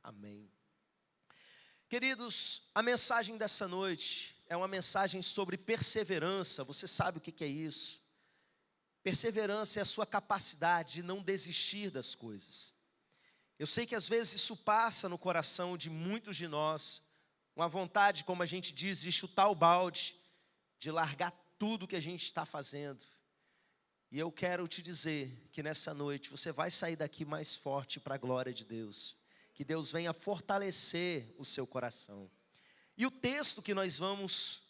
Amém. Queridos, a mensagem dessa noite é uma mensagem sobre perseverança. Você sabe o que é isso? Perseverança é a sua capacidade de não desistir das coisas. Eu sei que às vezes isso passa no coração de muitos de nós, uma vontade, como a gente diz, de chutar o balde, de largar tudo que a gente está fazendo. E eu quero te dizer que nessa noite você vai sair daqui mais forte para a glória de Deus. Que Deus venha fortalecer o seu coração. E o texto que nós vamos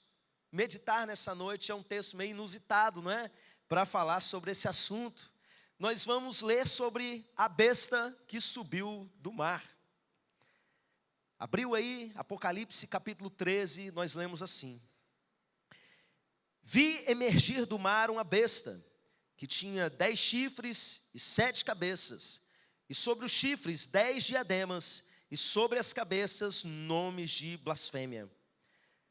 meditar nessa noite é um texto meio inusitado, não é? Para falar sobre esse assunto. Nós vamos ler sobre a besta que subiu do mar. Abriu aí, Apocalipse capítulo 13, nós lemos assim. Vi emergir do mar uma besta, que tinha 10 chifres e 7 cabeças, e sobre os chifres 10 diademas, e sobre as cabeças nomes de blasfêmia.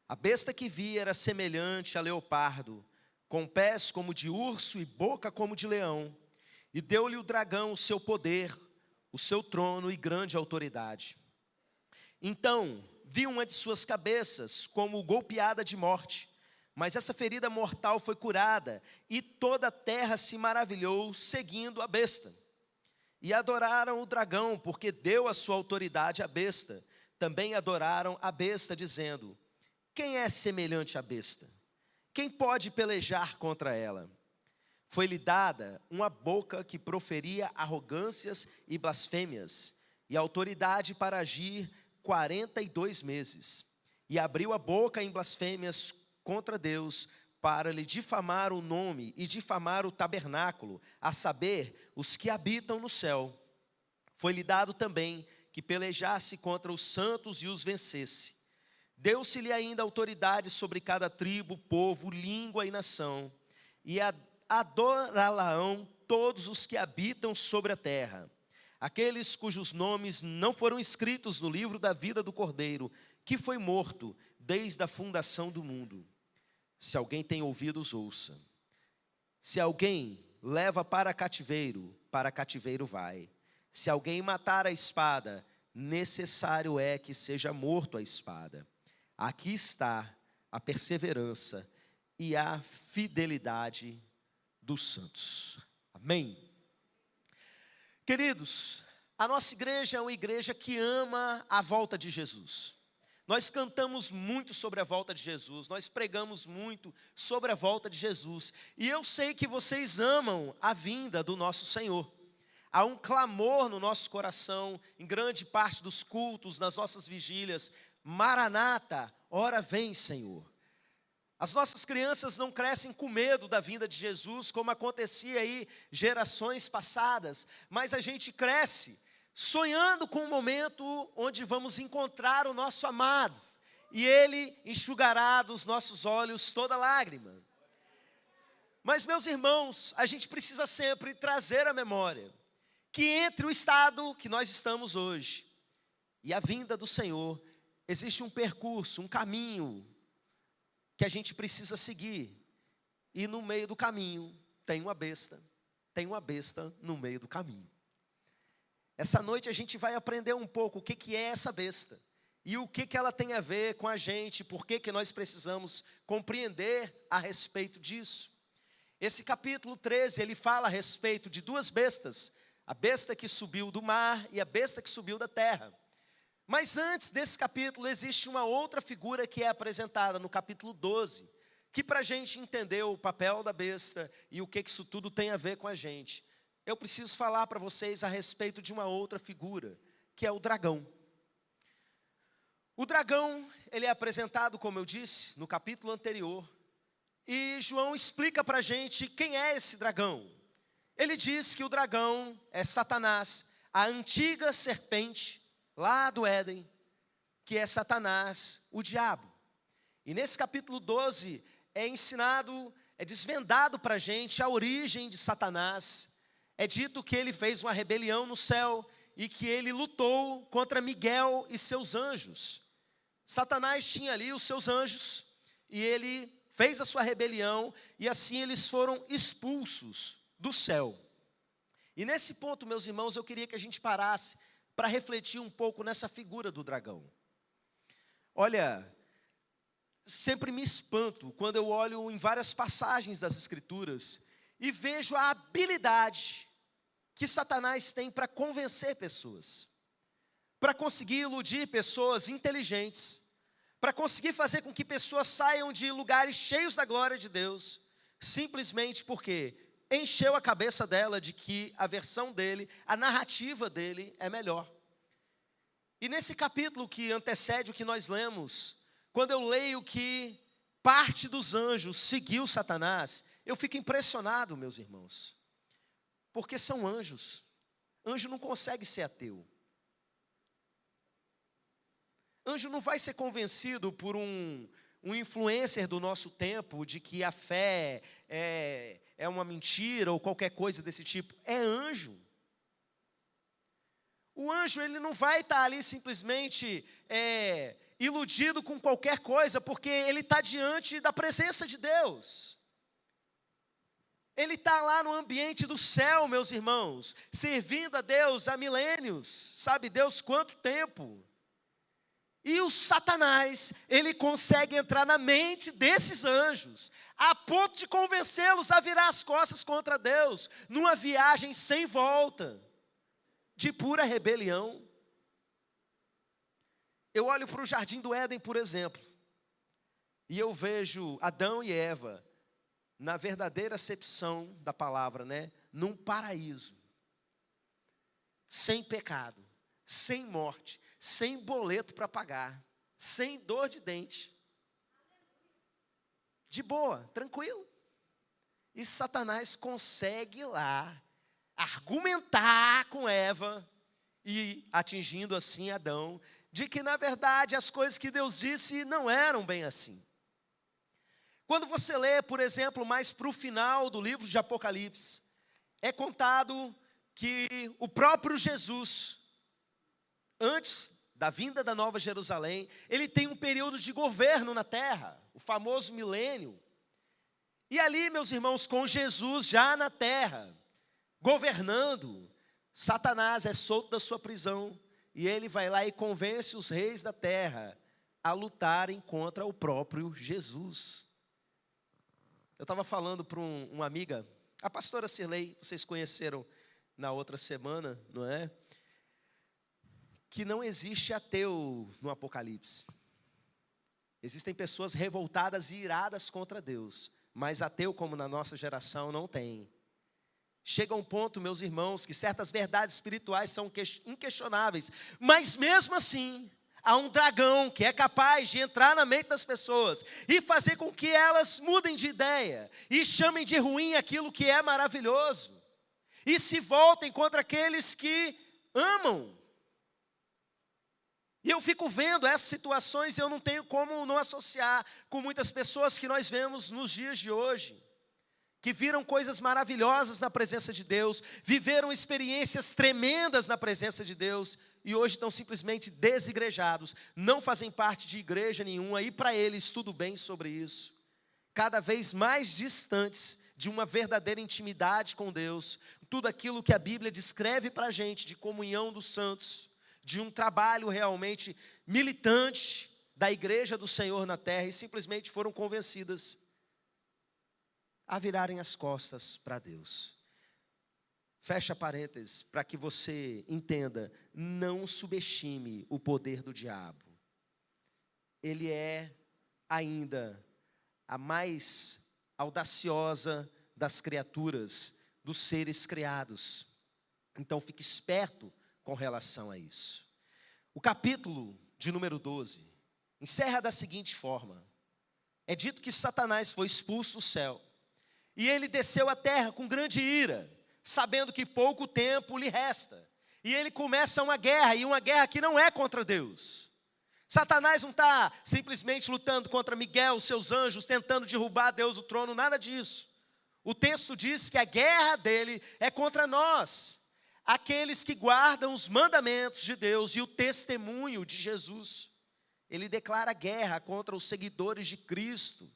A besta que vi era semelhante a leopardo, com pés como de urso e boca como de leão, e deu-lhe o dragão o seu poder, o seu trono e grande autoridade. Então vi uma de suas cabeças como golpeada de morte, mas essa ferida mortal foi curada, e toda a terra se maravilhou, seguindo a besta. E adoraram o dragão, porque deu a sua autoridade à besta. Também adoraram a besta, dizendo: quem é semelhante à besta? Quem pode pelejar contra ela? Foi-lhe dada uma boca que proferia arrogâncias e blasfêmias, e autoridade para agir 42 meses. E abriu a boca em blasfêmias contra Deus, para lhe difamar o nome e difamar o tabernáculo, a saber, os que habitam no céu. Foi-lhe dado também que pelejasse contra os santos e os vencesse. Deu-se-lhe ainda autoridade sobre cada tribo, povo, língua e nação, e adorá-la-ão todos os que habitam sobre a terra, aqueles cujos nomes não foram escritos no livro da vida do Cordeiro, que foi morto desde a fundação do mundo. Se alguém tem ouvidos, ouça. Se alguém leva para cativeiro vai. Se alguém matar a espada, necessário é que seja morto a espada. Aqui está a perseverança e a fidelidade dos santos. Amém? Queridos, a nossa igreja é uma igreja que ama a volta de Jesus. Nós cantamos muito sobre a volta de Jesus, nós pregamos muito sobre a volta de Jesus. E eu sei que vocês amam a vinda do nosso Senhor. Há um clamor no nosso coração, em grande parte dos cultos, nas nossas vigílias: Maranata, ora vem, Senhor. As nossas crianças não crescem com medo da vinda de Jesus, como acontecia aí gerações passadas, mas a gente cresce sonhando com um momento onde vamos encontrar o nosso amado, e Ele enxugará dos nossos olhos toda lágrima. Mas, meus irmãos, a gente precisa sempre trazer à memória que entre o estado que nós estamos hoje e a vinda do Senhor, existe um percurso, um caminho que a gente precisa seguir, e no meio do caminho tem uma besta no meio do caminho. Essa noite a gente vai aprender um pouco o que é essa besta, e o que ela tem a ver com a gente, por que nós precisamos compreender a respeito disso. Esse capítulo 13, ele fala a respeito de duas bestas, a besta que subiu do mar e a besta que subiu da terra. Mas antes desse capítulo existe uma outra figura que é apresentada no capítulo 12, que para a gente entender o papel da besta e o que isso tudo tem a ver com a gente, eu preciso falar para vocês a respeito de uma outra figura, que é o dragão. O dragão, ele é apresentado, como eu disse, no capítulo anterior, e João explica para a gente quem é esse dragão. Ele diz que o dragão é Satanás, a antiga serpente lá do Éden, que é Satanás, o diabo. E nesse capítulo 12 é ensinado, é desvendado para a gente a origem de Satanás. É dito que ele fez uma rebelião no céu e que ele lutou contra Miguel e seus anjos. Satanás tinha ali os seus anjos e ele fez a sua rebelião, e assim eles foram expulsos do céu. E nesse ponto, meus irmãos, eu queria que a gente parasse para refletir um pouco nessa figura do dragão. Olha, sempre me espanto quando eu olho em várias passagens das Escrituras e vejo a habilidade que Satanás tem para convencer pessoas, para conseguir iludir pessoas inteligentes, para conseguir fazer com que pessoas saiam de lugares cheios da glória de Deus, simplesmente porque encheu a cabeça dela de que a versão dele, a narrativa dele é melhor. E nesse capítulo que antecede o que nós lemos, quando eu leio que parte dos anjos seguiu Satanás, eu fico impressionado, meus irmãos, porque são anjos. Anjo não consegue ser ateu. Anjo não vai ser convencido por um influencer do nosso tempo de que a fé é uma mentira ou qualquer coisa desse tipo. É anjo. O anjo, ele não vai estar ali simplesmente iludido com qualquer coisa, porque ele está diante da presença de Deus. Ele está lá no ambiente do céu, meus irmãos, servindo a Deus há milênios, sabe Deus quanto tempo. E o Satanás, ele consegue entrar na mente desses anjos, a ponto de convencê-los a virar as costas contra Deus, numa viagem sem volta, de pura rebelião. Eu olho para o Jardim do Éden, por exemplo, e eu vejo Adão e Eva, na verdadeira acepção da palavra, num paraíso, sem pecado, sem morte, sem boleto para pagar, sem dor de dente, de boa, tranquilo. E Satanás consegue lá argumentar com Eva e atingindo assim Adão, de que na verdade as coisas que Deus disse não eram bem assim. Quando você lê, por exemplo, mais para o final do livro de Apocalipse, é contado que o próprio Jesus, antes da vinda da Nova Jerusalém, ele tem um período de governo na terra, o famoso milênio. E ali, meus irmãos, com Jesus já na terra, governando, Satanás é solto da sua prisão, e ele vai lá e convence os reis da terra a lutarem contra o próprio Jesus. Eu estava falando para uma amiga, a pastora Cirlei, vocês conheceram na outra semana, não é? Que não existe ateu no Apocalipse. Existem pessoas revoltadas e iradas contra Deus, mas ateu como na nossa geração não tem. Chega um ponto, meus irmãos, que certas verdades espirituais são inquestionáveis, mas mesmo assim, há um dragão que é capaz de entrar na mente das pessoas e fazer com que elas mudem de ideia e chamem de ruim aquilo que é maravilhoso e se voltem contra aqueles que amam. E eu fico vendo essas situações e eu não tenho como não associar com muitas pessoas que nós vemos nos dias de hoje, que viram coisas maravilhosas na presença de Deus, viveram experiências tremendas na presença de Deus, e hoje estão simplesmente desigrejados, não fazem parte de igreja nenhuma, e para eles tudo bem sobre isso. Cada vez mais distantes de uma verdadeira intimidade com Deus, tudo aquilo que a Bíblia descreve para a gente de comunhão dos santos, de um trabalho realmente militante da igreja do Senhor na terra, e simplesmente foram convencidas a virarem as costas para Deus. Fecha parênteses, para que você entenda, não subestime o poder do diabo. Ele é ainda a mais audaciosa das criaturas, dos seres criados. Então fique esperto com relação a isso. O capítulo de número 12 encerra da seguinte forma: é dito que Satanás foi expulso do céu, e ele desceu à terra com grande ira, sabendo que pouco tempo lhe resta. E ele começa uma guerra, e uma guerra que não é contra Deus. Satanás não está simplesmente lutando contra Miguel, seus anjos, tentando derrubar Deus do trono, nada disso. O texto diz que a guerra dele é contra nós, aqueles que guardam os mandamentos de Deus e o testemunho de Jesus. Ele declara guerra contra os seguidores de Cristo,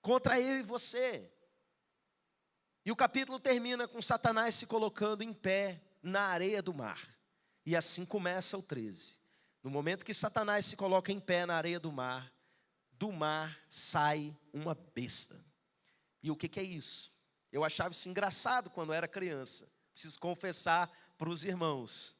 contra eu e você. E o capítulo termina com Satanás se colocando em pé na areia do mar. E assim começa o 13. No momento que Satanás se coloca em pé na areia do mar sai uma besta. E o que é isso? Eu achava isso engraçado quando eu era criança. Preciso confessar para os irmãos.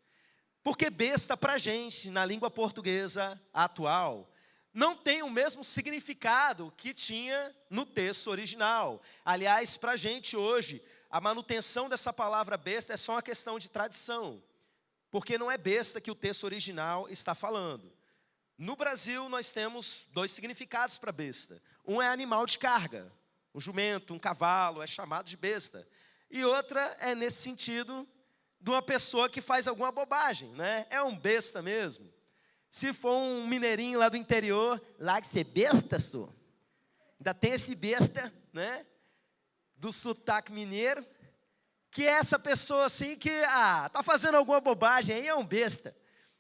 Porque besta para a gente, na língua portuguesa atual, não tem o mesmo significado que tinha no texto original. Aliás, para a gente hoje, a manutenção dessa palavra besta é só uma questão de tradição. Porque não é besta que o texto original está falando. No Brasil, nós temos 2 significados para besta. Um é animal de carga. Um jumento, um cavalo, é chamado de besta. E outra é nesse sentido de uma pessoa que faz alguma bobagem, né? É um besta mesmo. Se for um mineirinho lá do interior, lá que você besta, sou. Ainda tem esse besta, né? Do sotaque mineiro, que é essa pessoa assim que, tá fazendo alguma bobagem aí, é um besta.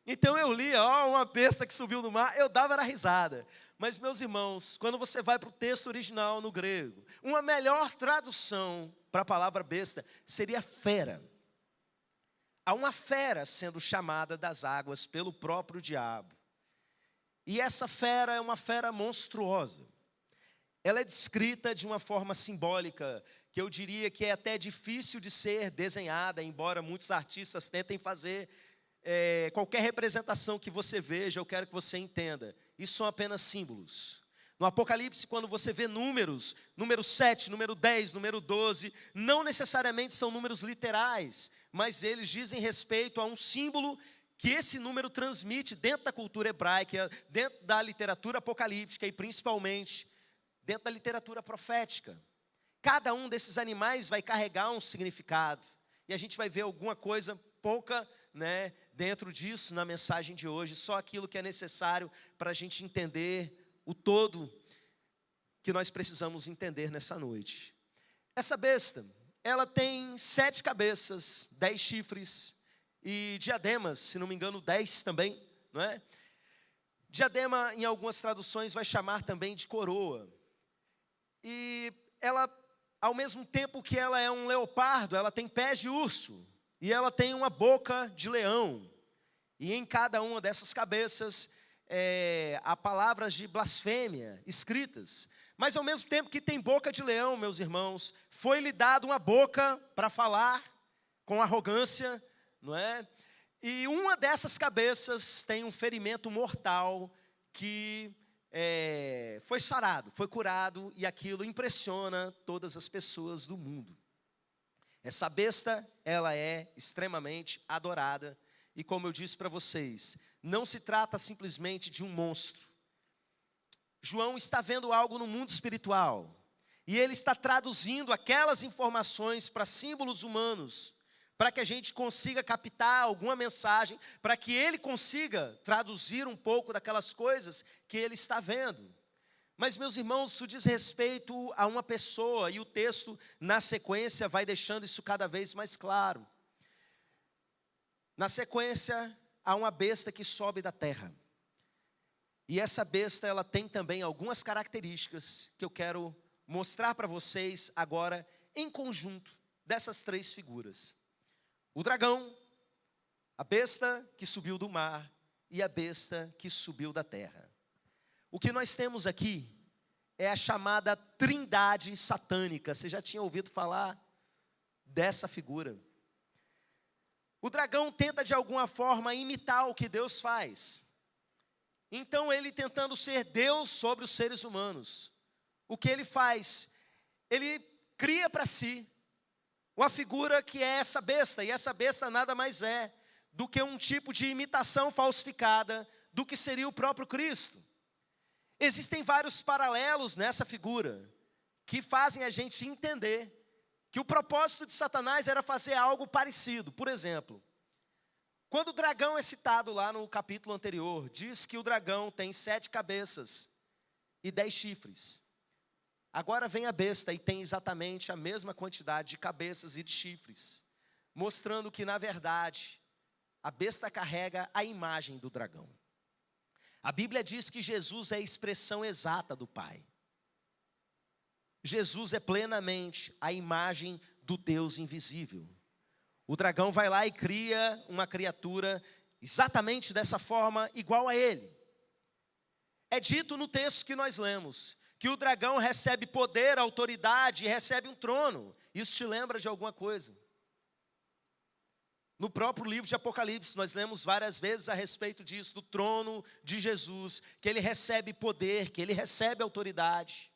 Então eu li, uma besta que subiu do mar, eu dava na risada. Mas, meus irmãos, quando você vai para o texto original no grego, uma melhor tradução para a palavra besta seria fera. Há uma fera sendo chamada das águas pelo próprio diabo. E essa fera é uma fera monstruosa. Ela é descrita de uma forma simbólica, que eu diria que é até difícil de ser desenhada, embora muitos artistas tentem fazer qualquer representação que você veja, eu quero que você entenda. Isso são apenas símbolos. No Apocalipse, quando você vê números, número 7, número 10, número 12, não necessariamente são números literais, mas eles dizem respeito a um símbolo que esse número transmite dentro da cultura hebraica, dentro da literatura apocalíptica e principalmente dentro da literatura profética. Cada um desses animais vai carregar um significado. E a gente vai ver alguma coisa pouca, dentro disso na mensagem de hoje. Só aquilo que é necessário para a gente entender o todo que nós precisamos entender nessa noite. Essa besta, ela tem 7 cabeças, 10 chifres e diademas, se não me engano 10 também, não é? Diadema, em algumas traduções, vai chamar também de coroa. E ela, ao mesmo tempo que ela é um leopardo, ela tem pés de urso. E ela tem uma boca de leão. E em cada uma dessas cabeças há palavras de blasfêmia escritas. Mas ao mesmo tempo que tem boca de leão, meus irmãos, foi-lhe dado uma boca para falar com arrogância, não é? E uma dessas cabeças tem um ferimento mortal que foi sarado, foi curado, e aquilo impressiona todas as pessoas do mundo. Essa besta, ela é extremamente adorada, e como eu disse para vocês, não se trata simplesmente de um monstro. João está vendo algo no mundo espiritual, e ele está traduzindo aquelas informações para símbolos humanos, para que a gente consiga captar alguma mensagem, para que ele consiga traduzir um pouco daquelas coisas que ele está vendo. Mas, meus irmãos, isso diz respeito a uma pessoa, e o texto, na sequência, vai deixando isso cada vez mais claro. Na sequência, há uma besta que sobe da terra. E essa besta, ela tem também algumas características que eu quero mostrar para vocês agora, em conjunto, dessas 3 figuras. O dragão, a besta que subiu do mar e a besta que subiu da terra. O que nós temos aqui é a chamada trindade satânica. Você já tinha ouvido falar dessa figura? O dragão tenta de alguma forma imitar o que Deus faz. Então ele, tentando ser Deus sobre os seres humanos, o que ele faz? Ele cria para si uma figura que é essa besta, e essa besta nada mais é do que um tipo de imitação falsificada do que seria o próprio Cristo. Existem vários paralelos nessa figura, que fazem a gente entender que o propósito de Satanás era fazer algo parecido. Por exemplo, quando o dragão é citado lá no capítulo anterior, diz que o dragão tem 7 cabeças e 10 chifres. Agora vem a besta e tem exatamente a mesma quantidade de cabeças e de chifres, mostrando que, na verdade, a besta carrega a imagem do dragão. A Bíblia diz que Jesus é a expressão exata do Pai. Jesus é plenamente a imagem do Deus invisível. O dragão vai lá e cria uma criatura exatamente dessa forma, igual a ele. É dito no texto que nós lemos, que o dragão recebe poder, autoridade e recebe um trono. Isso te lembra de alguma coisa? No próprio livro de Apocalipse, nós lemos várias vezes a respeito disso, do trono de Jesus, que ele recebe poder, que ele recebe autoridade.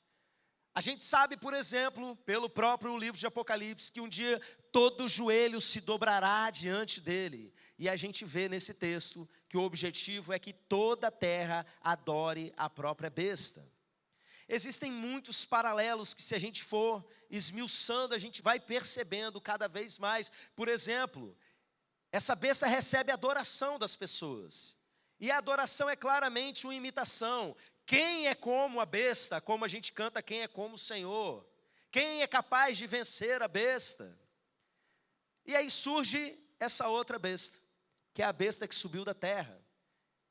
A gente sabe, por exemplo, pelo próprio livro de Apocalipse, que um dia todo joelho se dobrará diante dele. E a gente vê nesse texto que o objetivo é que toda a terra adore a própria besta. Existem muitos paralelos que, se a gente for esmiuçando, a gente vai percebendo cada vez mais. Por exemplo, essa besta recebe a adoração das pessoas. E a adoração é claramente uma imitação. Quem é como a besta? Como a gente canta, quem é como o Senhor? Quem é capaz de vencer a besta? E aí surge essa outra besta, que é a besta que subiu da terra.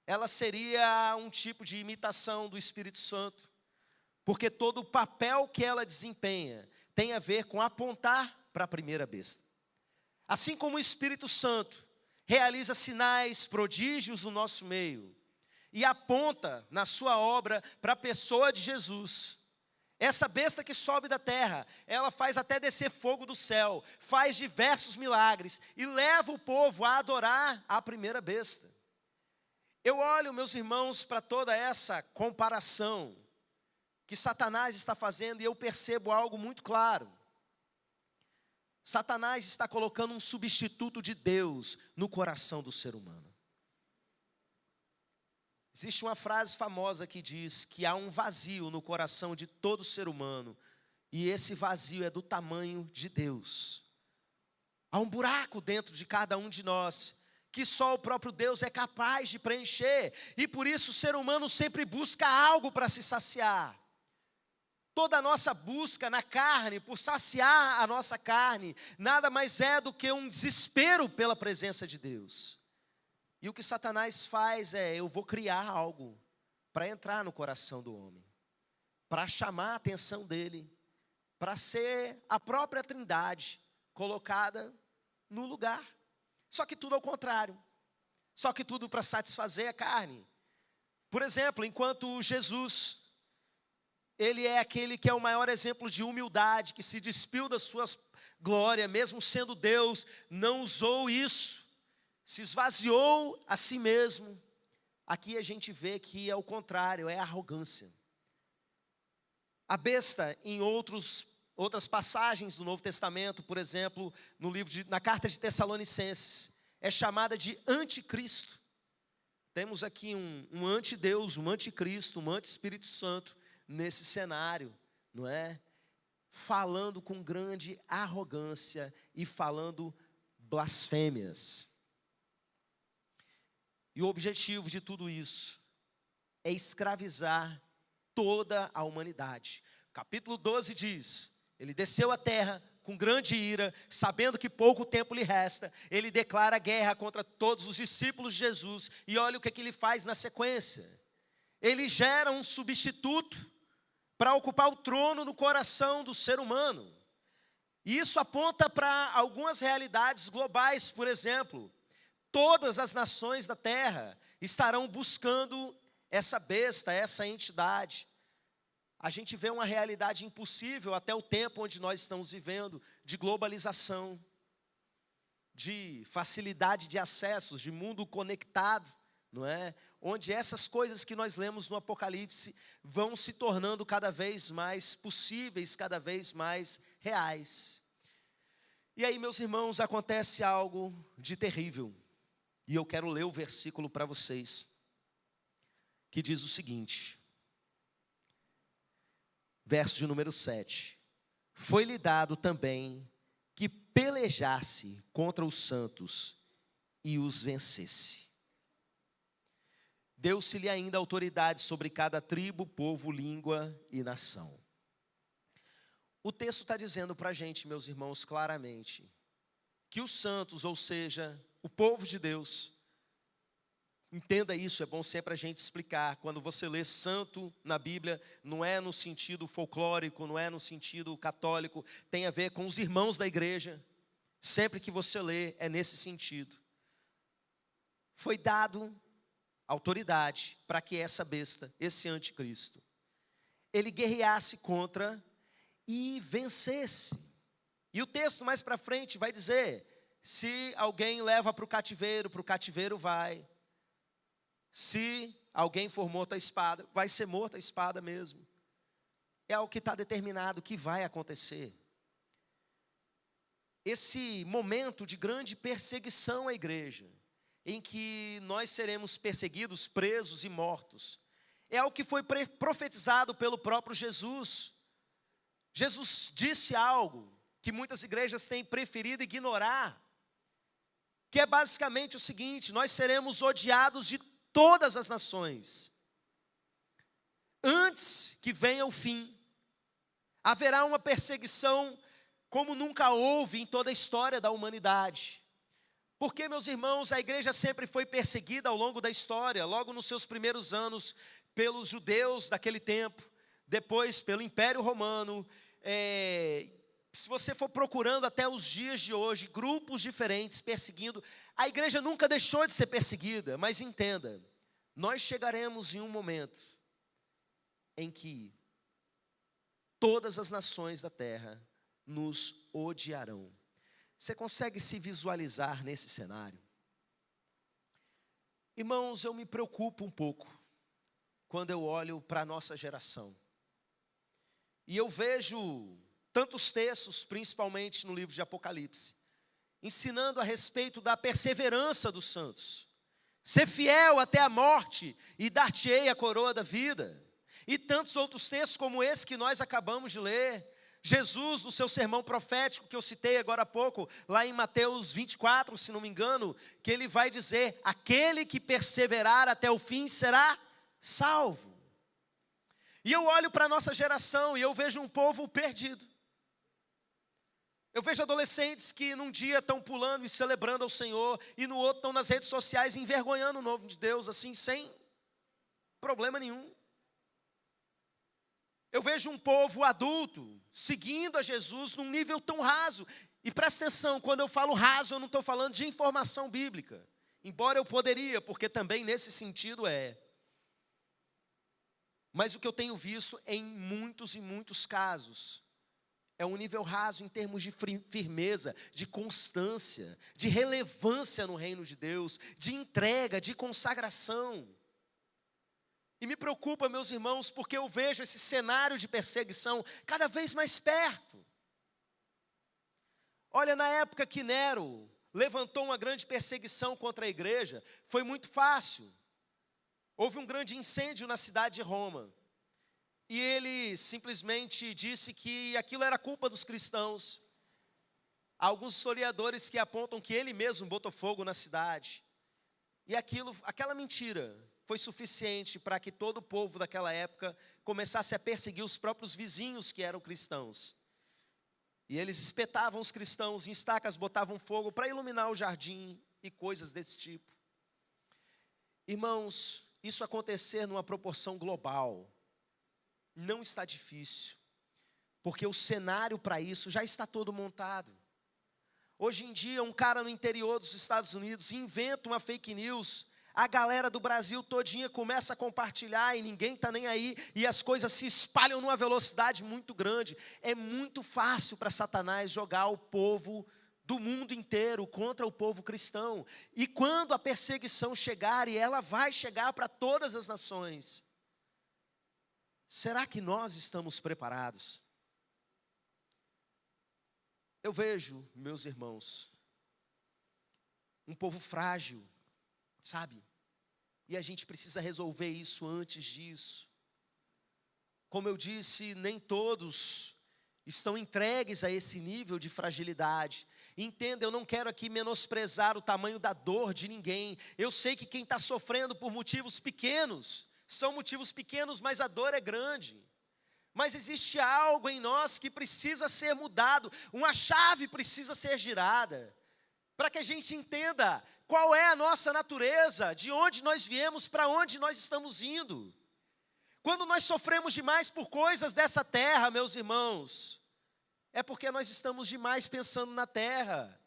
Ela seria um tipo de imitação do Espírito Santo, porque todo o papel que ela desempenha tem a ver com apontar para a primeira besta. Assim como o Espírito Santo realiza sinais, prodígios no nosso meio, e aponta na sua obra para a pessoa de Jesus. Essa besta que sobe da terra, ela faz até descer fogo do céu, faz diversos milagres e leva o povo a adorar a primeira besta. Eu olho, meus irmãos, para toda essa comparação que Satanás está fazendo e eu percebo algo muito claro. Satanás está colocando um substituto de Deus no coração do ser humano. Existe uma frase famosa que diz que há um vazio no coração de todo ser humano, e esse vazio é do tamanho de Deus. Há um buraco dentro de cada um de nós, que só o próprio Deus é capaz de preencher, e por isso o ser humano sempre busca algo para se saciar. Toda a nossa busca na carne, por saciar a nossa carne, nada mais é do que um desespero pela presença de Deus. E o que Satanás faz é, eu vou criar algo para entrar no coração do homem, para chamar a atenção dele, para ser a própria Trindade colocada no lugar. Só que tudo ao contrário, só que tudo para satisfazer a carne. Por exemplo, enquanto Jesus, ele é aquele que é o maior exemplo de humildade, que se despiu das suas glórias, mesmo sendo Deus, não usou isso, se esvaziou a si mesmo. Aqui a gente vê que é o contrário, é a arrogância. A besta, em outras passagens do Novo Testamento, por exemplo, na carta de Tessalonicenses, é chamada de anticristo. Temos aqui um antideus, um anticristo, um anti-Espírito Santo nesse cenário, não é? Falando com grande arrogância e falando blasfêmias. E o objetivo de tudo isso é escravizar toda a humanidade. Capítulo 12 diz, ele desceu à terra com grande ira, sabendo que pouco tempo lhe resta, ele declara guerra contra todos os discípulos de Jesus, e olha o que ele faz na sequência. Ele gera um substituto para ocupar o trono no coração do ser humano. E isso aponta para algumas realidades globais, por exemplo, todas as nações da terra estarão buscando essa besta, essa entidade. A gente vê uma realidade impossível até o tempo onde nós estamos vivendo, de globalização, de facilidade de acessos, de mundo conectado, não é? Onde essas coisas que nós lemos no Apocalipse vão se tornando cada vez mais possíveis, cada vez mais reais. E aí, meus irmãos, acontece algo de terrível. E eu quero ler o versículo para vocês, que diz o seguinte, verso de número 7. Foi-lhe dado também que pelejasse contra os santos e os vencesse. Deu-se-lhe ainda autoridade sobre cada tribo, povo, língua e nação. O texto está dizendo para a gente, meus irmãos, claramente, que os santos, ou seja, o povo de Deus, entenda isso, é bom sempre a gente explicar. Quando você lê santo na Bíblia, não é no sentido folclórico, não é no sentido católico, tem a ver com os irmãos da igreja. Sempre que você lê, é nesse sentido. foi dado autoridade para que essa besta, esse anticristo, ele guerreasse contra e vencesse. E o texto mais para frente vai dizer, se alguém leva para o cativeiro vai. Se alguém for morto à espada, vai ser morto à espada mesmo. É o que está determinado que vai acontecer. Esse momento de grande perseguição à igreja, em que nós seremos perseguidos, presos e mortos, é o que foi profetizado pelo próprio Jesus. Jesus disse algo que muitas igrejas têm preferido ignorar, que é basicamente o seguinte: nós seremos odiados de todas as nações. Antes que venha o fim, haverá uma perseguição como nunca houve em toda a história da humanidade. Porque, meus irmãos, a igreja sempre foi perseguida ao longo da história, logo nos seus primeiros anos, pelos judeus daquele tempo, depois pelo Império Romano. Se você for procurando até os dias de hoje, grupos diferentes perseguindo, a igreja nunca deixou de ser perseguida, mas entenda, nós chegaremos em um momento em que todas as nações da terra nos odiarão. Você consegue se visualizar nesse cenário? Irmãos, eu me preocupo um pouco quando eu olho para a nossa geração. E eu vejo tantos textos, principalmente no livro de Apocalipse, ensinando a respeito da perseverança dos santos. Ser fiel até a morte e dar-te-ei a coroa da vida. E tantos outros textos como esse que nós acabamos de ler. Jesus, no seu sermão profético, que eu citei agora há pouco, lá em Mateus 24, se não me engano, que ele vai dizer, aquele que perseverar até o fim será salvo. E eu olho para a nossa geração e eu vejo um povo perdido. Eu vejo adolescentes que num dia estão pulando e celebrando ao Senhor, e no outro estão nas redes sociais envergonhando o nome de Deus, assim, sem problema nenhum. Eu vejo um povo adulto seguindo a Jesus num nível tão raso. E presta atenção, quando eu falo raso, eu não estou falando de informação bíblica. Embora eu poderia, porque também nesse sentido é. Mas o que eu tenho visto em muitos e muitos casos é um nível raso em termos de firmeza, de constância, de relevância no reino de Deus, de entrega, de consagração. E me preocupa, meus irmãos, porque eu vejo esse cenário de perseguição cada vez mais perto. Olha, na época que Nero levantou uma grande perseguição contra a igreja, foi muito fácil. Houve um grande incêndio na cidade de Roma. E ele simplesmente disse que aquilo era culpa dos cristãos. Há alguns historiadores que apontam que ele mesmo botou fogo na cidade. E aquela mentira foi suficiente para que todo o povo daquela época começasse a perseguir os próprios vizinhos que eram cristãos. E eles espetavam os cristãos em estacas, botavam fogo para iluminar o jardim e coisas desse tipo. Irmãos, isso acontecer numa proporção global não está difícil, porque o cenário para isso já está todo montado. Hoje em dia, um cara no interior dos Estados Unidos inventa uma fake news, a galera do Brasil todinha começa a compartilhar e ninguém está nem aí, e as coisas se espalham numa velocidade muito grande. É muito fácil para Satanás jogar o povo do mundo inteiro contra o povo cristão. E quando a perseguição chegar, e ela vai chegar para todas as nações, será que nós estamos preparados? Eu vejo, meus irmãos, um povo frágil, sabe? E a gente precisa resolver isso antes disso. Como eu disse, nem todos estão entregues a esse nível de fragilidade. Entenda, eu não quero aqui menosprezar o tamanho da dor de ninguém. Eu sei que quem está sofrendo por motivos pequenos, são motivos pequenos, mas a dor é grande. Mas existe algo em nós que precisa ser mudado, uma chave precisa ser girada, para que a gente entenda qual é a nossa natureza, de onde nós viemos, para onde nós estamos indo. Quando nós sofremos demais por coisas dessa terra, meus irmãos, é porque nós estamos demais pensando na terra.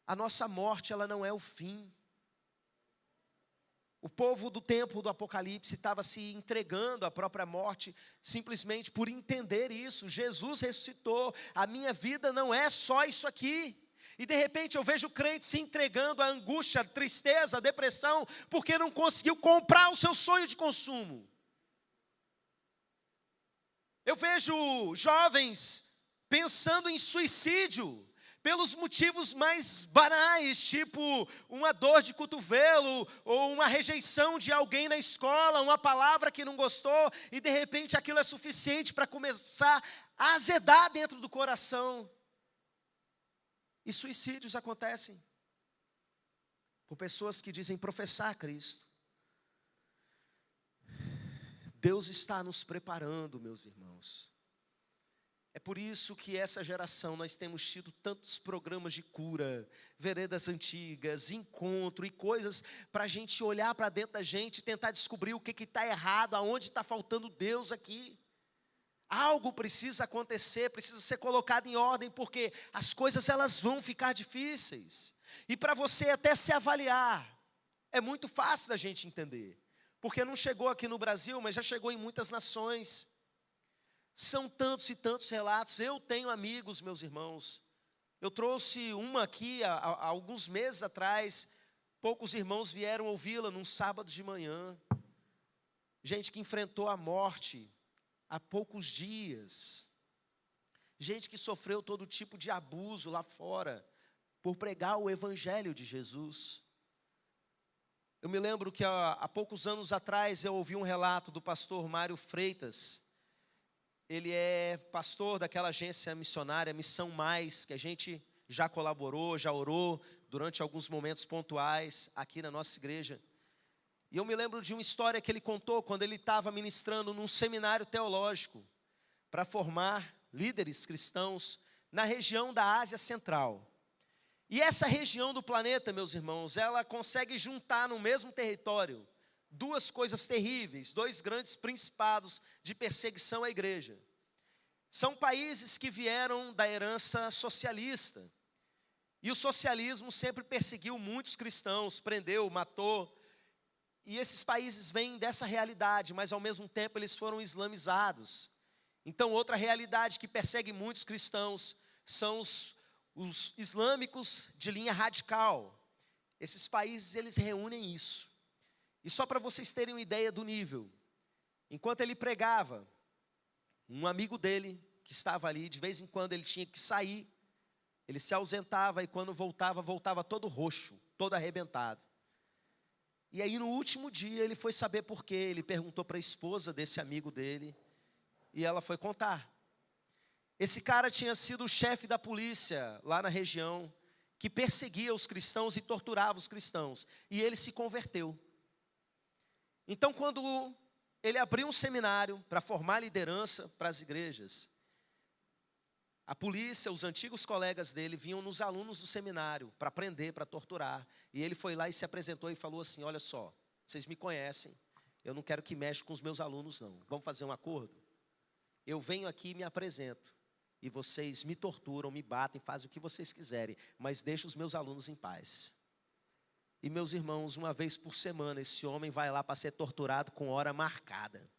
A nossa morte, ela não é o fim. O povo do tempo do Apocalipse estava se entregando à própria morte, simplesmente por entender isso. Jesus ressuscitou, a minha vida não é só isso aqui. E de repente eu vejo crente se entregando à angústia, à tristeza, à depressão, porque não conseguiu comprar o seu sonho de consumo. Eu vejo jovens pensando em suicídio, pelos motivos mais banais, tipo uma dor de cotovelo, ou uma rejeição de alguém na escola, uma palavra que não gostou, e de repente aquilo é suficiente para começar a azedar dentro do coração. E suicídios acontecem por pessoas que dizem professar Cristo. Deus está nos preparando, meus irmãos. É por isso que essa geração nós temos tido tantos programas de cura, veredas antigas, encontro e coisas para a gente olhar para dentro da gente e tentar descobrir o que está errado, aonde está faltando Deus aqui. Algo precisa acontecer, precisa ser colocado em ordem, porque as coisas elas vão ficar difíceis. E para você até se avaliar, é muito fácil da gente entender, porque não chegou aqui no Brasil, mas já chegou em muitas nações. São tantos e tantos relatos. Eu tenho amigos, meus irmãos. Eu trouxe uma aqui há alguns meses atrás. Poucos irmãos vieram ouvi-la num sábado de manhã. Gente que enfrentou a morte há poucos dias. Gente que sofreu todo tipo de abuso lá fora por pregar o evangelho de Jesus. Eu me lembro que há poucos anos atrás eu ouvi um relato do pastor Mário Freitas. Ele é pastor daquela agência missionária, Missão Mais, que a gente já colaborou, já orou durante alguns momentos pontuais aqui na nossa igreja. E eu me lembro de uma história que ele contou quando ele estava ministrando num seminário teológico para formar líderes cristãos na região da Ásia Central. E essa região do planeta, meus irmãos, ela consegue juntar no mesmo território duas coisas terríveis, dois grandes principados de perseguição à igreja. São países que vieram da herança socialista. E o socialismo sempre perseguiu muitos cristãos, prendeu, matou. E esses países vêm dessa realidade, mas ao mesmo tempo eles foram islamizados. Então outra realidade que persegue muitos cristãos são os islâmicos de linha radical. Esses países eles reúnem isso. E só para vocês terem uma ideia do nível, enquanto ele pregava, um amigo dele que estava ali, de vez em quando ele tinha que sair, ele se ausentava e quando voltava, voltava todo roxo, todo arrebentado. E aí no último dia ele foi saber por quê, ele perguntou para a esposa desse amigo dele, e ela foi contar. Esse cara tinha sido o chefe da polícia lá na região, que perseguia os cristãos e torturava os cristãos, e ele se converteu. Então, quando ele abriu um seminário para formar liderança para as igrejas, a polícia, os antigos colegas dele, vinham nos alunos do seminário para prender, para torturar. E ele foi lá e se apresentou e falou assim, olha só, vocês me conhecem, eu não quero que mexa com os meus alunos não, vamos fazer um acordo? Eu venho aqui e me apresento, e vocês me torturam, me batem, fazem o que vocês quiserem, mas deixem os meus alunos em paz. E meus irmãos, uma vez por semana, esse homem vai lá para ser torturado com hora marcada.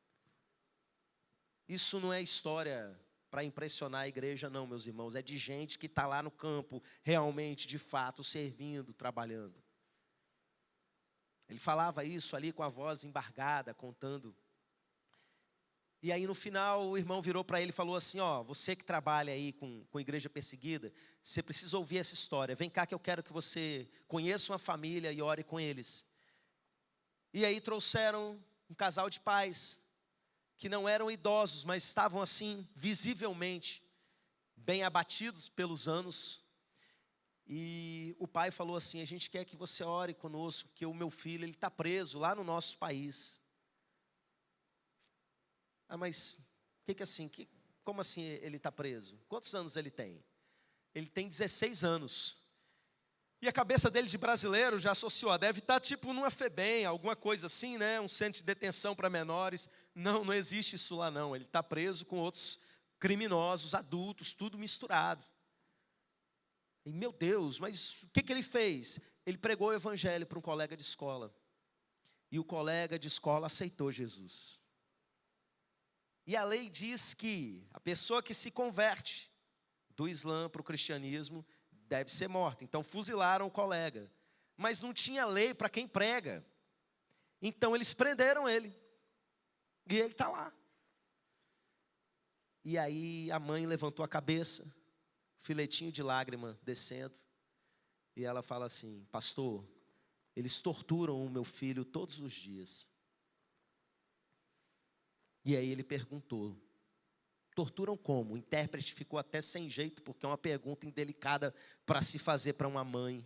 Isso não é história para impressionar a igreja não, meus irmãos. É de gente que está lá no campo, realmente, de fato, servindo, trabalhando. Ele falava isso ali com a voz embargada, contando. E aí no final o irmão virou para ele e falou assim, ó, você que trabalha aí com igreja perseguida, você precisa ouvir essa história, vem cá que eu quero que você conheça uma família e ore com eles. E aí trouxeram um casal de pais, que não eram idosos, mas estavam assim, visivelmente, bem abatidos pelos anos. E o pai falou assim, a gente quer que você ore conosco, que o meu filho, ele está preso lá no nosso país. Ah, mas que assim? Como assim ele está preso? Quantos anos ele tem? Ele tem 16 anos. E a cabeça dele de brasileiro já associou, deve estar tipo numa FEBEM, alguma coisa assim, né? Um centro de detenção para menores. Não, não existe isso lá não. Ele está preso com outros criminosos, adultos, tudo misturado. E meu Deus, mas o que ele fez? Ele pregou o evangelho para um colega de escola. e o colega de escola aceitou Jesus. E a lei diz que a pessoa que se converte do Islã para o cristianismo deve ser morta. Então fuzilaram o colega. Mas não tinha lei para quem prega. Então eles prenderam ele. E ele está lá. E aí a mãe levantou a cabeça, filetinho de lágrima descendo. E ela fala assim: pastor, eles torturam o meu filho todos os dias. E aí ele perguntou: torturam como? O intérprete ficou até sem jeito, porque é uma pergunta indelicada para se fazer para uma mãe.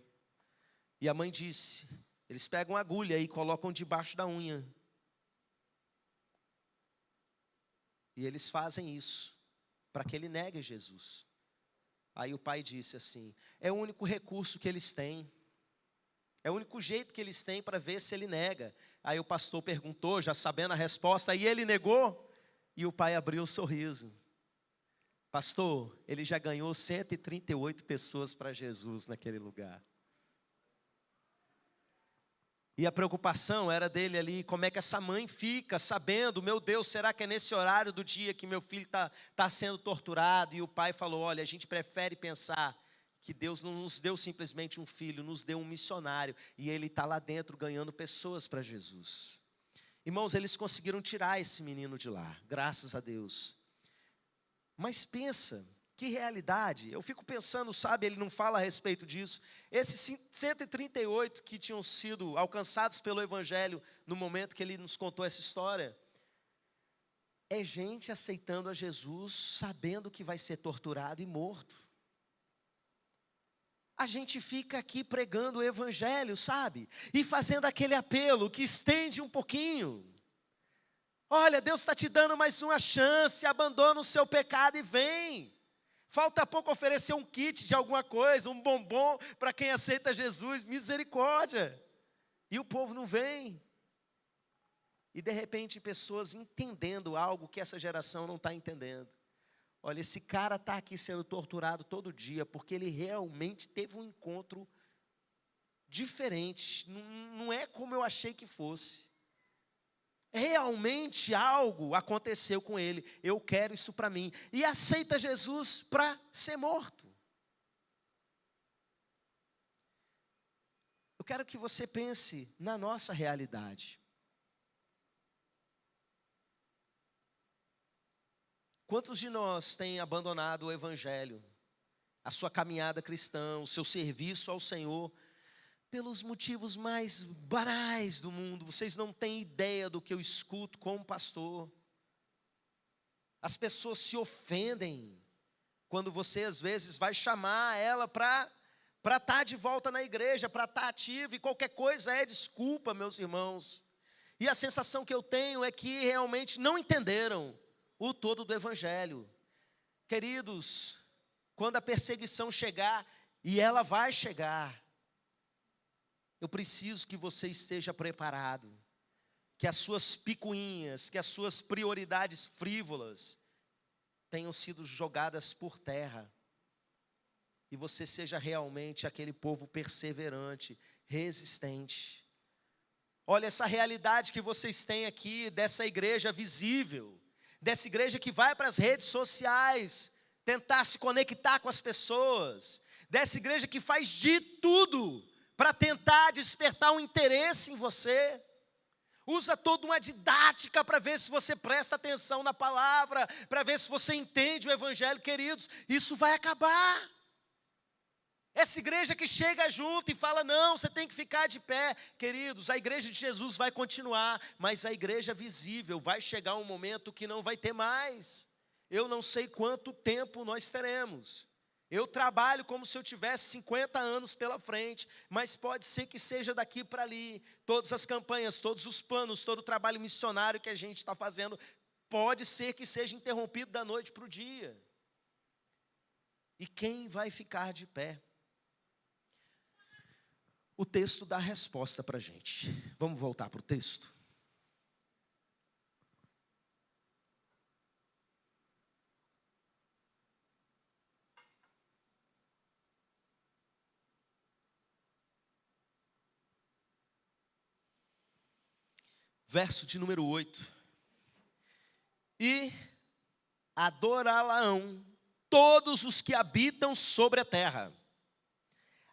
E a mãe disse: eles pegam agulha e colocam debaixo da unha. E eles fazem isso para que ele negue Jesus. Aí o pai disse assim: é o único recurso que eles têm. É o único jeito que eles têm para ver se ele nega. Aí o pastor perguntou, já sabendo a resposta, e ele negou? E o pai abriu o sorriso. Pastor, ele já ganhou 138 pessoas para Jesus naquele lugar. E a preocupação era dele ali, como é que essa mãe fica sabendo, meu Deus, será que é nesse horário do dia que meu filho está sendo torturado? E o pai falou: olha, a gente prefere pensar que Deus não nos deu simplesmente um filho, nos deu um missionário, e ele está lá dentro ganhando pessoas para Jesus. Irmãos, eles conseguiram tirar esse menino de lá, graças a Deus. Mas pensa, que realidade, eu fico pensando, sabe, ele não fala a respeito disso. Esses 138 que tinham sido alcançados pelo Evangelho no momento que ele nos contou essa história, é gente aceitando a Jesus, sabendo que vai ser torturado e morto. A gente fica aqui pregando o Evangelho, sabe? E fazendo aquele apelo que estende um pouquinho. Olha, Deus está te dando mais uma chance, abandona o seu pecado e vem. Falta pouco oferecer um kit de alguma coisa, um bombom para quem aceita Jesus, misericórdia. E o povo não vem. E de repente pessoas entendendo algo que essa geração não está entendendo. Olha, esse cara está aqui sendo torturado todo dia, porque ele realmente teve um encontro diferente. Não é como eu achei que fosse. Realmente algo aconteceu com ele. Eu quero isso para mim. E aceita Jesus para ser morto. Eu quero que você pense na nossa realidade. Quantos de nós têm abandonado o Evangelho, a sua caminhada cristã, o seu serviço ao Senhor, pelos motivos mais banais do mundo? Vocês não têm ideia do que eu escuto como pastor. As pessoas se ofendem quando você às vezes vai chamar ela para estar de volta na igreja, para estar ativo, e qualquer coisa é desculpa, meus irmãos. E a sensação que eu tenho é que realmente não entenderam o todo do Evangelho. Queridos, quando a perseguição chegar, e ela vai chegar, eu preciso que você esteja preparado, que as suas picuinhas, que as suas prioridades frívolas tenham sido jogadas por terra, e você seja realmente aquele povo perseverante, resistente. Olha essa realidade que vocês têm aqui, dessa igreja visível, dessa igreja que vai para as redes sociais, tentar se conectar com as pessoas, dessa igreja que faz de tudo para tentar despertar um interesse em você, usa toda uma didática para ver se você presta atenção na palavra, para ver se você entende o Evangelho. Queridos, isso vai acabar. Essa igreja que chega junto e fala: não, você tem que ficar de pé. Queridos, a igreja de Jesus vai continuar, mas a igreja visível vai chegar um momento que não vai ter mais. Eu não sei quanto tempo nós teremos. Eu trabalho como se eu tivesse 50 anos pela frente, mas pode ser que seja daqui para ali. Todas as campanhas, todos os planos, todo o trabalho missionário que a gente está fazendo, pode ser que seja interrompido da noite para o dia. E quem vai ficar de pé? O texto dá a resposta para a gente. Vamos voltar para o texto? verso de número 8. E adorá-la-ão todos os que habitam sobre a terra,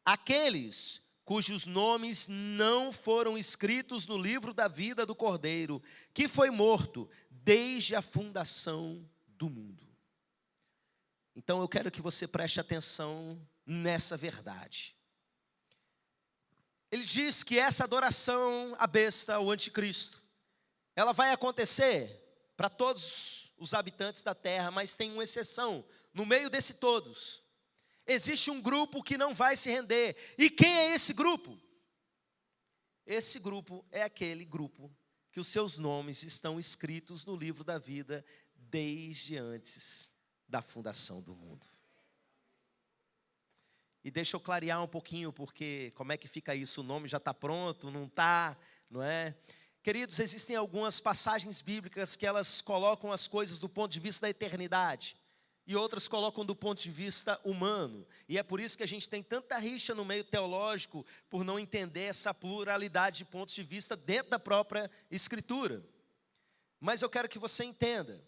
aqueles cujos nomes não foram escritos no livro da vida do Cordeiro, que foi morto desde a fundação do mundo. Então eu quero que você preste atenção nessa verdade. Ele diz que essa adoração à besta, ao anticristo, ela vai acontecer para todos os habitantes da terra, mas tem uma exceção. No meio desse todos, existe um grupo que não vai se render. E quem é esse grupo? Esse grupo é aquele grupo que os seus nomes estão escritos no livro da vida desde antes da fundação do mundo. E deixa eu clarear um pouquinho, porque como é que fica isso? O nome já está pronto, não está, não é? Queridos, existem algumas passagens bíblicas que elas colocam as coisas do ponto de vista da eternidade, e outras colocam do ponto de vista humano. E é por isso que a gente tem tanta rixa no meio teológico, por não entender essa pluralidade de pontos de vista dentro da própria Escritura. Mas eu quero que você entenda.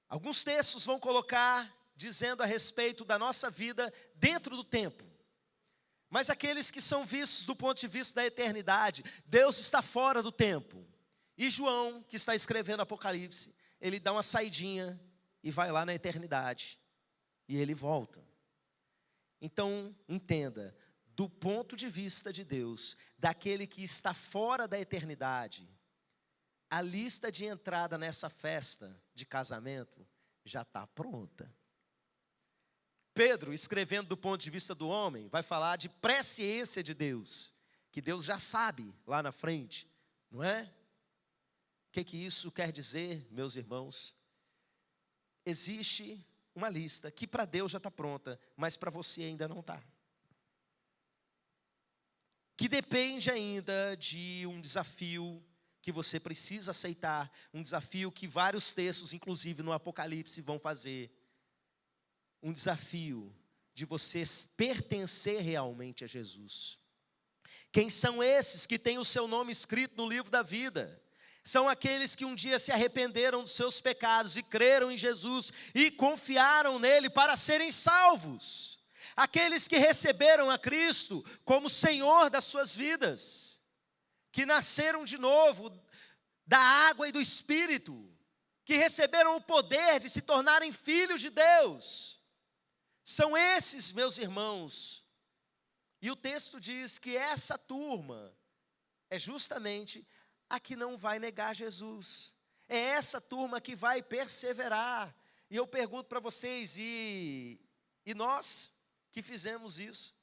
Alguns textos vão colocar dizendo a respeito da nossa vida dentro do tempo. Mas aqueles que são vistos do ponto de vista da eternidade, Deus está fora do tempo. E João, que está escrevendo Apocalipse, ele dá uma saidinha e vai lá na eternidade. E ele volta. Então, entenda, do ponto de vista de Deus, daquele que está fora da eternidade, a lista de entrada nessa festa de casamento já está pronta. Pedro, escrevendo do ponto de vista do homem, vai falar de presciência de Deus, que Deus já sabe lá na frente, não é? O que isso quer dizer, meus irmãos? Existe uma lista que para Deus já está pronta, mas para você ainda não está. Que depende ainda de um desafio que você precisa aceitar, um desafio que vários textos, inclusive no Apocalipse, vão fazer. Um desafio de você pertencer realmente a Jesus. Quem são esses que têm o seu nome escrito no livro da vida? São aqueles que um dia se arrependeram dos seus pecados e creram em Jesus e confiaram nele para serem salvos. Aqueles que receberam a Cristo como Senhor das suas vidas, que nasceram de novo da água e do Espírito, que receberam o poder de se tornarem filhos de Deus. São esses, meus irmãos. E o texto diz que essa turma é justamente a que não vai negar Jesus. É essa turma que vai perseverar. E eu pergunto para vocês, e nós que fizemos isso?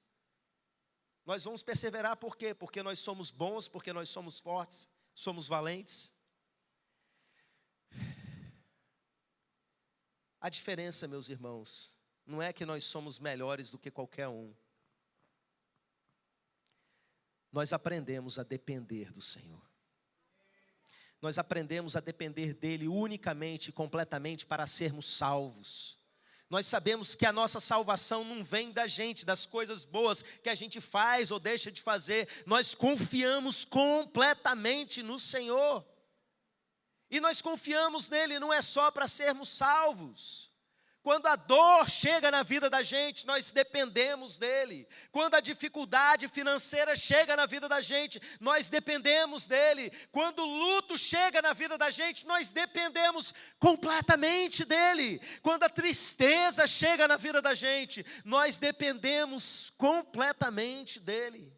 Nós vamos perseverar por quê? Porque nós somos bons, porque nós somos fortes, somos valentes? A diferença, meus irmãos, não é que nós somos melhores do que qualquer um. Nós aprendemos a depender do Senhor. Nós aprendemos a depender dEle unicamente e completamente para sermos salvos. Nós sabemos que a nossa salvação não vem da gente, das coisas boas que a gente faz ou deixa de fazer. Nós confiamos completamente no Senhor. E nós confiamos nele não é só para sermos salvos. Quando a dor chega na vida da gente, nós dependemos dele. Quando a dificuldade financeira chega na vida da gente, nós dependemos dele. Quando o luto chega na vida da gente, nós dependemos completamente dele. Quando a tristeza chega na vida da gente, nós dependemos completamente dele.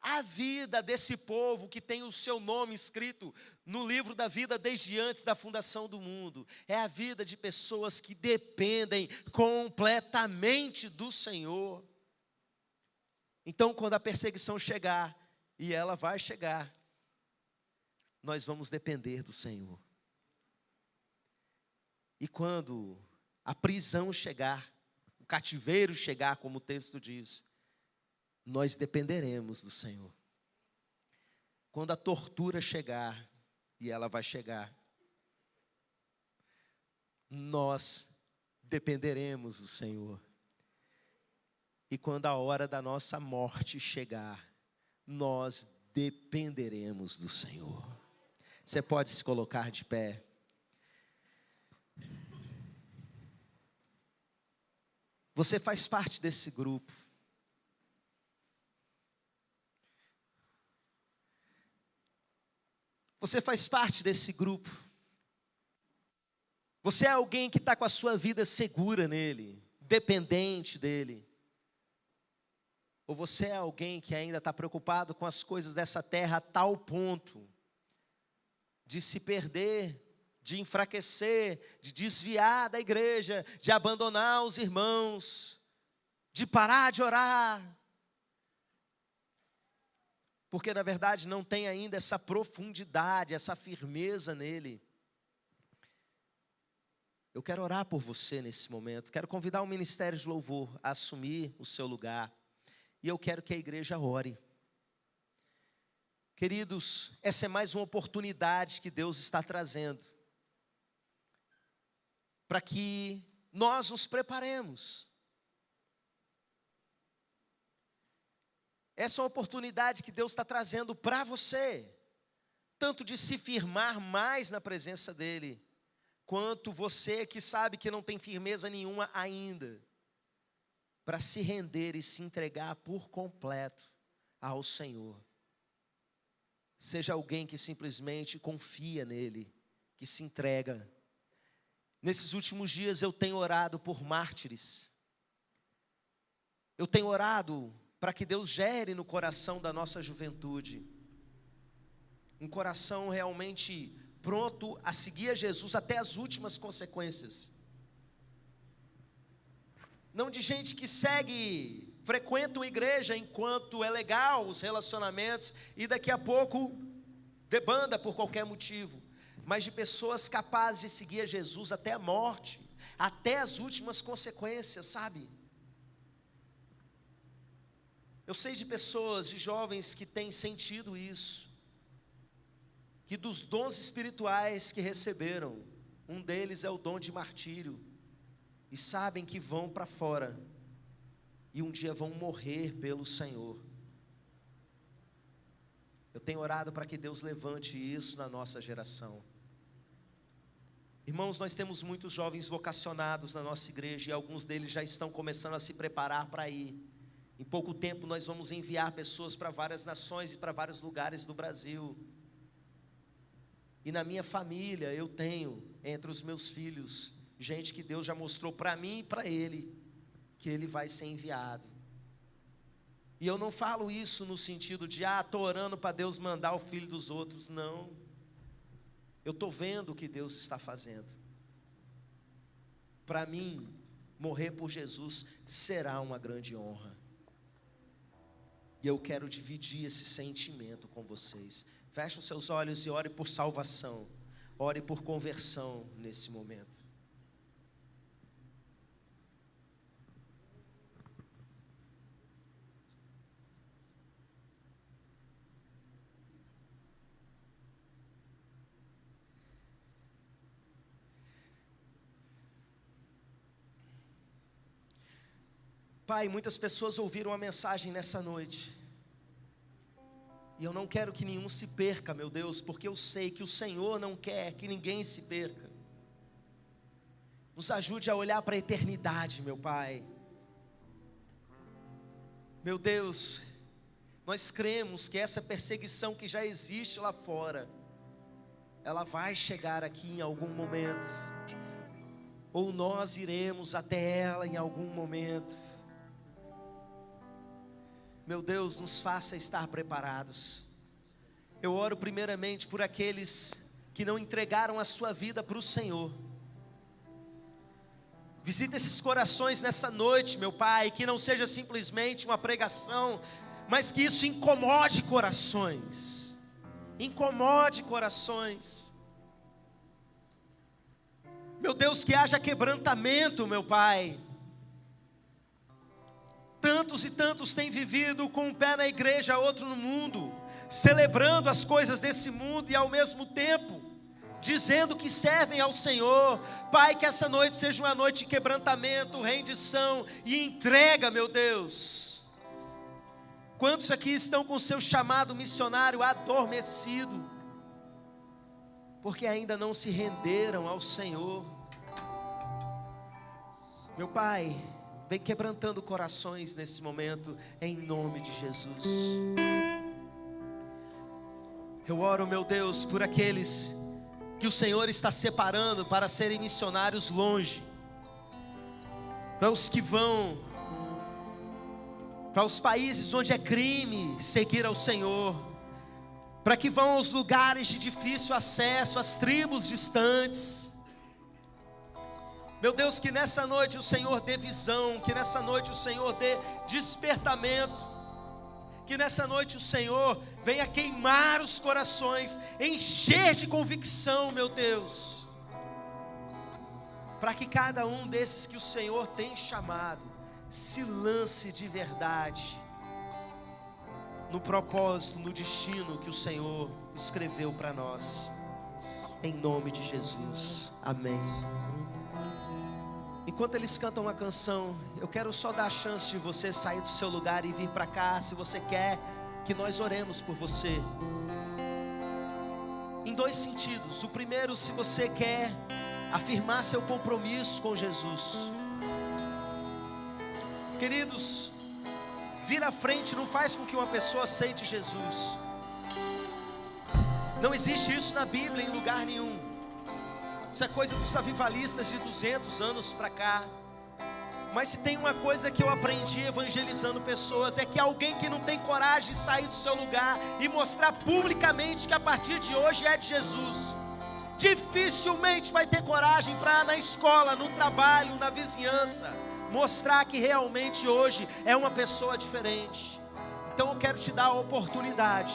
A vida desse povo que tem o seu nome escrito no livro da vida desde antes da fundação do mundo, é a vida de pessoas que dependem completamente do Senhor. Então, quando a perseguição chegar, e ela vai chegar, nós vamos depender do Senhor. E quando a prisão chegar, o cativeiro chegar, como o texto diz, nós dependeremos do Senhor. Quando a tortura chegar, e ela vai chegar, nós dependeremos do Senhor. E quando a hora da nossa morte chegar, nós dependeremos do Senhor. Você pode se colocar de pé. Você faz parte desse grupo. Você faz parte desse grupo. Você é alguém que está com a sua vida segura nele, dependente dele. Ou você é alguém que ainda está preocupado com as coisas dessa terra a tal ponto de se perder, de enfraquecer, de desviar da igreja, de abandonar os irmãos, de parar de orar. Porque na verdade não tem ainda essa profundidade, essa firmeza nele. Eu quero orar por você nesse momento, quero convidar o Ministério de Louvor a assumir o seu lugar. E eu quero que a igreja ore. Queridos, essa é mais uma oportunidade que Deus está trazendo, para que nós nos preparemos. Essa é uma oportunidade que Deus está trazendo para você, tanto de se firmar mais na presença dEle, quanto você que sabe que não tem firmeza nenhuma ainda, para se render e se entregar por completo ao Senhor. Seja alguém que simplesmente confia nele, que se entrega. Nesses últimos dias eu tenho orado por mártires. Eu tenho orado para que Deus gere no coração da nossa juventude um coração realmente pronto a seguir a Jesus até as últimas consequências. Não de gente que frequenta uma igreja enquanto é legal os relacionamentos e daqui a pouco debanda por qualquer motivo, mas de pessoas capazes de seguir a Jesus até a morte, até as últimas consequências, sabe? Eu sei de pessoas, de jovens que têm sentido isso, que dos dons espirituais que receberam, um deles é o dom de martírio, e sabem que vão para fora, e um dia vão morrer pelo Senhor. Eu tenho orado para que Deus levante isso na nossa geração. Irmãos, nós temos muitos jovens vocacionados na nossa igreja, e alguns deles já estão começando a se preparar para ir. Em pouco tempo nós vamos enviar pessoas para várias nações e para vários lugares do Brasil. E na minha família eu tenho, entre os meus filhos, gente que Deus já mostrou para mim e para ele, que ele vai ser enviado. E eu não falo isso no sentido de, estou orando para Deus mandar o filho dos outros, não. Eu estou vendo o que Deus está fazendo. Para mim, morrer por Jesus será uma grande honra. E eu quero dividir esse sentimento com vocês. Feche os seus olhos e ore por salvação. Ore por conversão nesse momento. Pai, muitas pessoas ouviram a mensagem nessa noite, e eu não quero que nenhum se perca, meu Deus, porque eu sei que o Senhor não quer que ninguém se perca. Nos ajude a olhar para a eternidade, meu Pai. Meu Deus, nós cremos que essa perseguição que já existe lá fora, ela vai chegar aqui em algum momento, ou nós iremos até ela em algum momento. Meu Deus, nos faça estar preparados. Eu oro primeiramente por aqueles que não entregaram a sua vida para o Senhor. Visita esses corações nessa noite, meu Pai, que não seja simplesmente uma pregação, mas que isso incomode corações. Incomode corações. Meu Deus, que haja quebrantamento, meu Pai. Tantos e tantos têm vivido com um pé na igreja, outro no mundo, celebrando as coisas desse mundo e ao mesmo tempo dizendo que servem ao Senhor. Pai, que essa noite seja uma noite de quebrantamento, rendição e entrega, meu Deus. Quantos aqui estão com o seu chamado missionário adormecido? porque ainda não se renderam ao Senhor. Meu Pai, vem quebrantando corações nesse momento, em nome de Jesus. Eu oro, meu Deus, por aqueles que o Senhor está separando para serem missionários longe, para os que vão para os países onde é crime seguir ao Senhor, para que vão aos lugares de difícil acesso, às tribos distantes. Meu Deus, que nessa noite o Senhor dê visão, que nessa noite o Senhor dê despertamento, que nessa noite o Senhor venha queimar os corações, encher de convicção, meu Deus, para que cada um desses que o Senhor tem chamado, se lance de verdade, no propósito, no destino que o Senhor escreveu para nós, em nome de Jesus, amém. Enquanto eles cantam uma canção, eu quero só dar a chance de você sair do seu lugar e vir para cá, se você quer que nós oremos por você, em dois sentidos. O primeiro, se você quer afirmar seu compromisso com Jesus. Queridos, vir à frente não faz com que uma pessoa aceite Jesus. Não existe isso na Bíblia em lugar nenhum. Isso é coisa dos avivalistas de 200 anos para cá. Mas se tem uma coisa que eu aprendi evangelizando pessoas, é que alguém que não tem coragem de sair do seu lugar e mostrar publicamente que a partir de hoje é de Jesus, dificilmente vai ter coragem para na escola, no trabalho, na vizinhança, mostrar que realmente hoje é uma pessoa diferente. Então eu quero te dar a oportunidade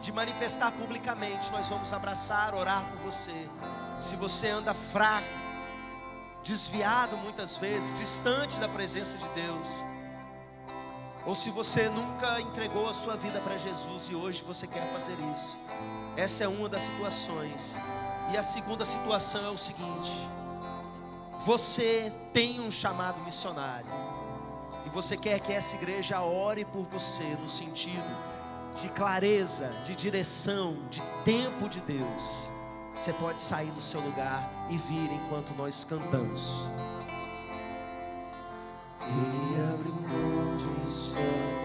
de manifestar publicamente. Nós vamos abraçar, orar por você. Se você anda fraco, desviado muitas vezes, distante da presença de Deus, ou se você nunca entregou a sua vida para Jesus e hoje você quer fazer isso, essa é uma das situações. E a segunda situação é o seguinte: você tem um chamado missionário e você quer que essa igreja ore por você, no sentido de clareza, de direção, de tempo de Deus. Você pode sair do seu lugar e vir enquanto nós cantamos. Ele abriu mão de céu.